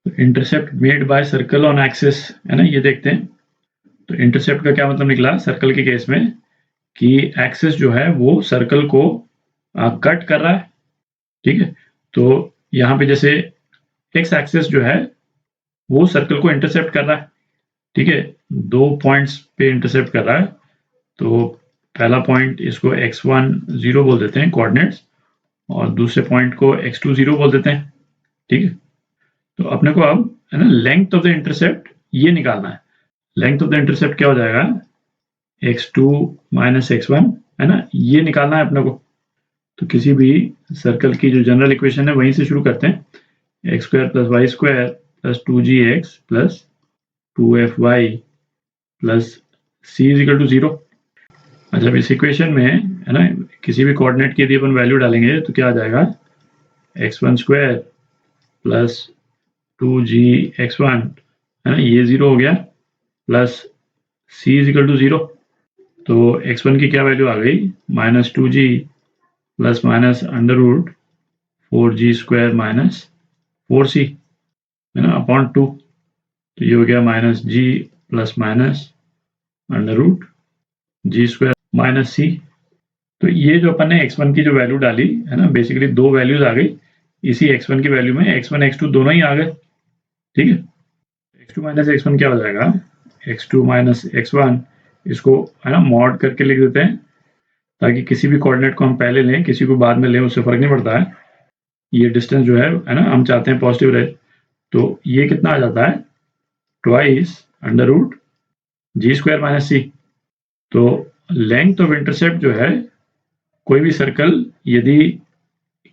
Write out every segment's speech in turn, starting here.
तो intercept made by circle on axis है ना, ये देखते हैं। तो इंटरसेप्ट का क्या मतलब निकला सर्कल के केस में कि एक्सिस जो है वो सर्कल को कट कर रहा है, ठीक है। तो यहाँ पे जैसे एक्स एक्सिस जो है वो सर्कल को इंटरसेप्ट कर रहा है, ठीक है। 2 पॉइंट्स पे इंटरसेप्ट कर रहा है। तो पहला पॉइंट इसको x1 0 बोल देते हैं कोऑर्डिनेट्स, और दूसरे पॉइंट को x2 0 बोल देते हैं, ठीक है। तो अपने को अब है ना लेंथ ऑफ द इंटरसेप्ट ये निकालना है। लेंथ ऑफ द इंटरसेप्ट क्या हो जाएगा, x2 माइनस x1 है ना, ये निकालना है अपने को। तो किसी भी सर्कल की जो जनरल इक्वेशन है वहीं से शुरू करते हैं। X square plus y square plus 2gx plus 2fy plus c is equal to 0। अच्छा, इस इक्वेशन में है ना किसी भी कोऑर्डिनेट की यदि अपन वैल्यू डालेंगे तो क्या आ जाएगा, x1 स्क्वायर प्लस 2gx1 है ना, ये 0 हो गया, plus c is equal to 0। तो x1 की क्या वैल्यू आ गई, minus 2g plus minus under root 4g square minus 4c है ना अपॉन 2। तो ये हो गया minus g plus minus under root G square minus C. तो ये जो अपन ने x1 की जो वैल्यू डाली है ना, बेसिकली दो वैल्यूज आ गई इसी x1 की वैल्यू में, x1 x2 दोनों ही आ गए, ठीक है। x2 माइनस x1 क्या हो जाएगा, x2 माइनस x1, इसको है ना मॉड करके लिख देते हैं ताकि किसी भी कोऑर्डिनेट को हम पहले लें किसी को बाद में लें उससे फर्क नहीं पड़ता है। ये डिस्टेंस जो है ना हम चाहते हैं पॉजिटिव रहे। तो ये कितना आ जाता है, twice under root G square minus C. तो लेंथ ऑफ इंटरसेप्ट जो है कोई भी सर्कल यदि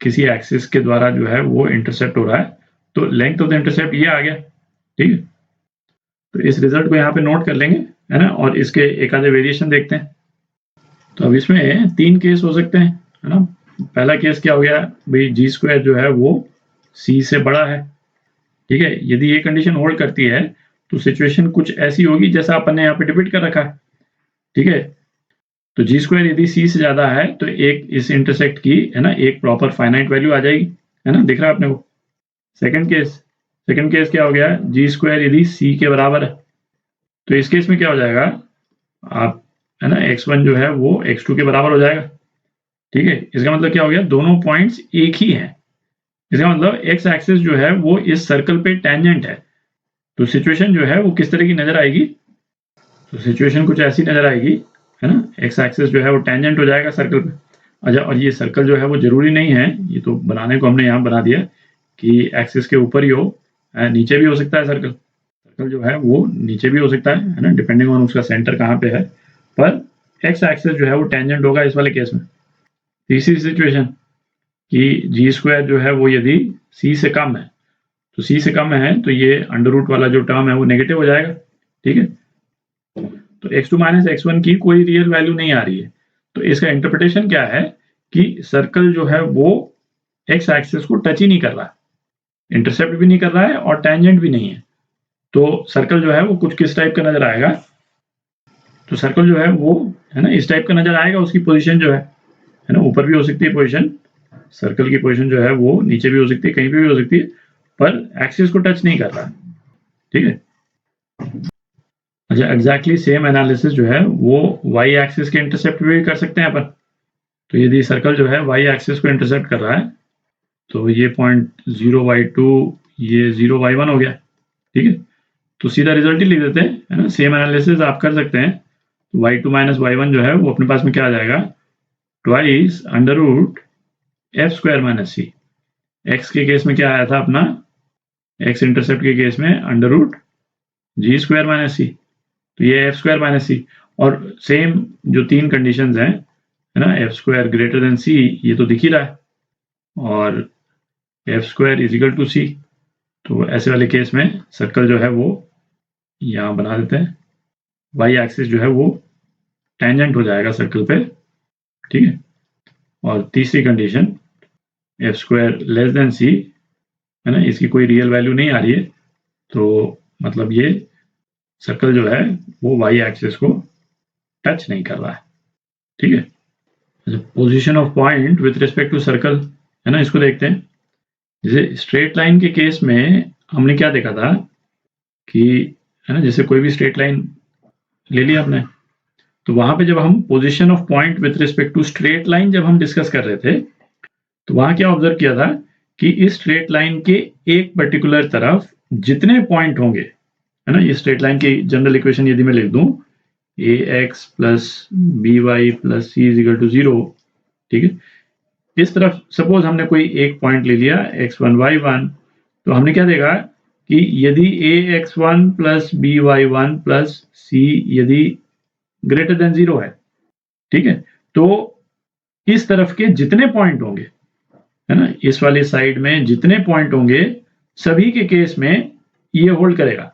किसी एक्सिस के द्वारा जो है वो इंटरसेप्ट हो रहा है तो लेंथ ऑफ द इंटरसेप्ट ये आ गया, ठीक है। तो इस रिजल्ट को यहाँ पे नोट कर लेंगे है ना, और इसके एक आधे वेरिएशन देखते हैं। तो अब इसमें 3 केस हो सकते हैं है ना। पहला केस क्या हो गया भाई, जी स्क्वायर जो है वो सी से बड़ा है, ठीक है। यदि ये कंडीशन होल्ड करती है तो सिचुएशन कुछ ऐसी होगी जैसा अपन ने यहाँ पे डिपिक्ट कर रखा है, ठीक है। तो जी स्क्वायर यदि सी से ज्यादा है तो एक इस इंटरसेक्ट की है ना एक प्रॉपर फाइनाइट वैल्यू आ जाएगी, है ना, दिख रहा है अपने को। सेकंड केस क्या हो गया, जी स्क्वायर यदि सी के बराबर है तो इस केस में क्या हो जाएगा, आप है ना x1 जो है वो x2 के बराबर हो जाएगा, ठीक है। इसका मतलब क्या हो गया, दोनों पॉइंट्स एक ही हैं। इसका मतलब x एक्सिस जो है वो इस सर्कल पे टेंजेंट है। तो सिचुएशन जो है वो किस तरह की नजर आएगी, तो सिचुएशन कुछ ऐसी नजर आएगी है ना, एक्स एक्सिस जो है वो टेंजेंट हो जाएगा सर्कल पे। अच्छा, और ये सर्कल जो है वो जरूरी नहीं है, ये तो बनाने को हमने यहाँ बना दिया कि एक्सिस के ऊपर ही हो, नीचे भी हो सकता है सर्कल। सर्कल जो है वो नीचे भी हो सकता है ना, डिपेंडिंग ऑन उसका सेंटर कहाँ पे है, पर एक्स एक्सिस जो है वो टेंजेंट होगा इस वाले केस में। तीसरी सिचुएशन कि जी स्क्वायर जो है वो यदि सी से कम है, तो सी से कम है तो ये अंडर रूट वाला जो टर्म है वो नेगेटिव हो जाएगा, ठीक है। तो x2 माइनस x1 की कोई रियल वैल्यू नहीं आ रही है। तो इसका इंटरप्रिटेशन क्या है कि सर्कल जो है वो x एक्सिस को टच ही नहीं कर रहा है, इंटरसेप्ट भी नहीं कर रहा है और टेंजेंट भी नहीं है। तो सर्कल जो है वो कुछ किस टाइप का नजर आएगा, तो सर्कल जो है वो है ना इस टाइप का नजर आएगा। उसकी पोजीशन जो है ना ऊपर भी हो सकती है पोजीशन, सर्कल की पोजीशन जो है वो नीचे भी हो सकती है, कहीं पे भी हो सकती है, पर एक्सिस को टच नहीं कर रहा है, ठीक है। अच्छा, एग्जैक्टली सेम एनालिसिस जो है वो वाई एक्सिस के इंटरसेप्ट पे भी कर सकते हैं अपन। तो यदि सर्कल जो है वाई एक्सिस को इंटरसेप्ट कर रहा है तो ये पॉइंट 0y2 ये 0y1 हो गया, ठीक है। तो सीधा रिजल्ट ही लिख देते हैं है ना, सेम एनालिसिस आप कर सकते हैं। तो y2 माइनस y1 जो है वो अपने पास में क्या आ जाएगा, twice under root F square minus C. X के केस में क्या आया था अपना, एक्स इंटरसेप्ट के केस में under root G square minus C, तो ये एफ स्क्वायर माइनस सी। और सेम जो 3 कंडीशंस हैं है ना, F square greater than C ये तो दिख ही रहा है, और F square is equal to C. तो ऐसे वाले केस में सर्कल जो है वो यहाँ बना देते हैं, वाई एक्सिस जो है वो टेंजेंट हो जाएगा सर्कल पे, ठीक है। और तीसरी condition F square less than C है ना, इसकी कोई रियल वैल्यू नहीं आ रही है, तो मतलब ये सर्कल जो है वो वाई एक्सिस को टच नहीं कर रहा है, ठीक है। Position of point with respect to circle है ना, इसको देखते हैं। जैसे स्ट्रेट लाइन के केस में हमने क्या देखा था कि है ना, जैसे कोई भी स्ट्रेट लाइन ले लिया हमने, तो वहां पे जब हम position of point with respect to straight line जब हम डिस्कस कर रहे थे, तो वहां क्या ऑब्जर्व किया था कि इस स्ट्रेट लाइन के एक पर्टिकुलर तरफ जितने पॉइंट होंगे, है ना, ये स्ट्रेट लाइन की जनरल इक्वेशन यदि मैं लिख दूं A X plus B Y plus C is equal to 0, ठीक है, इस तरफ सपोज हमने कोई एक पॉइंट ले लिया x1 y1, तो हमने क्या देखा कि यदि a x1 plus B y1 plus C यदि ग्रेटर देन 0 है, ठीक है, तो इस तरफ के जितने पॉइंट होंगे, है ना, इस वाली साइड में जितने पॉइंट होंगे सभी के केस में ये होल्ड करेगा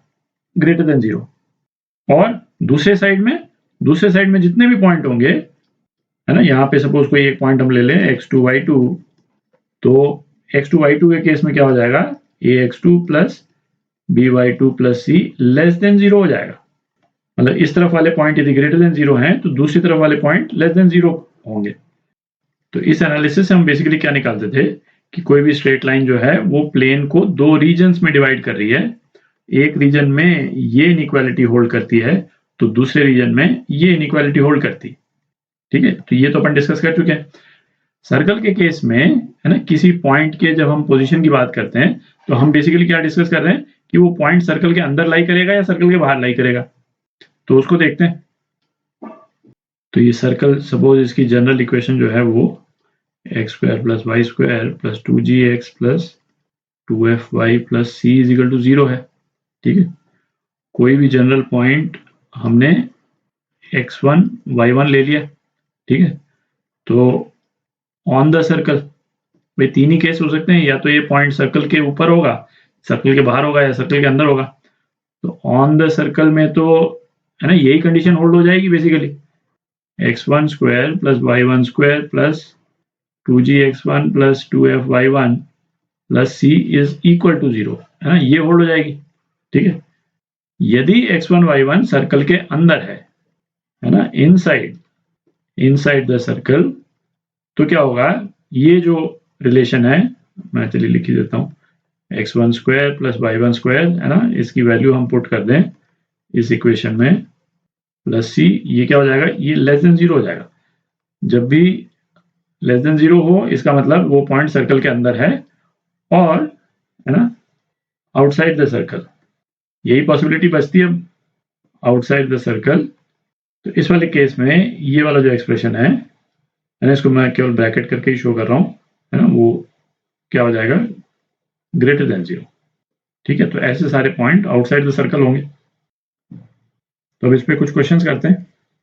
ग्रेटर देन 0, और दूसरे साइड में जितने भी पॉइंट होंगे, है ना, यहाँ पे सपोज कोई एक पॉइंट हम ले लें x2 y2, तो x2 y2 के केस में क्या हो जाएगा ax2 plus by2 plus c less than 0 हो जाएगा। मतलब इस तरफ वाले पॉइंट यदि ग्रेटर देन 0 हैं तो दूसरी तरफ वाले पॉइंट लेस देन 0 होंगे। तो इस एनालिसिस से हम बेसिकली क्या निकालते थे कि कोई भी स्ट्रेट लाइन जो है वो प्लेन को दो रीजन्स में डिवाइड कर रही है, एक रीजन में ये इनइक्वालिटी होल्ड करती है तो दूसरे रीजन में ये इनइक्वालिटी होल्ड करती, ठीक है। तो ये तो अपन डिस्कस कर चुके हैं। सर्कल के केस में, है ना, किसी पॉइंट के जब हम पोजीशन की बात करते हैं तो हम बेसिकली क्या डिस्कस कर रहे हैं कि वो पॉइंट सर्कल के अंदर लाई करेगा या सर्कल के बाहर लाई करेगा, तो उसको देखते हैं। तो ये सर्कल सपोज इसकी जनरल इक्वेशन जो है वो x square plus y square plus 2gx plus 2fy plus C is equal to 0 है, ठीक है। कोई भी जनरल पॉइंट हमने x1 y1 ले लिया, ठीक है, तो ऑन द सर्कल भाई तीन ही केस हो सकते हैं, या तो ये पॉइंट सर्कल के ऊपर होगा, सर्कल के बाहर होगा, या सर्कल के अंदर होगा। तो ऑन द सर्कल में तो, है ना, यही कंडीशन होल्ड हो जाएगी basically, x1 square plus y1 square plus 2gx1 plus 2fy1 plus c is equal to 0, है ना, ये होल्ड हो जाएगी, ठीक है। यदि x1 y1 सर्कल के अंदर है ना, इनसाइड द सर्कल, तो क्या होगा, ये जो रिलेशन है मैं चलिए लिख ही देता हूँ x1 square plus y1 square, है ना, इसकी वैल्यू हम पुट कर दें इस इक्वेशन में प्लस c, ये क्या हो जाएगा, ये लेस देन 0 हो जाएगा। जब भी लेस देन 0 हो इसका मतलब वो पॉइंट सर्कल के अंदर है और, है ना, आउटसाइड द सर्कल, यही पॉसिबिलिटी बचती है आउटसाइड द सर्कल। तो इस वाले केस में ये वाला जो एक्सप्रेशन है ना, इसको मैं केवल ब्रैकेट करके ही शो कर रहा हूँ, है ना, वो क्या हो जाएगा ग्रेटर देन 0, ठीक है। तो ऐसे सारे पॉइंट आउटसाइड द सर्कल होंगे। तो अब इस पे कुछ क्वेश्चंस करते हैं।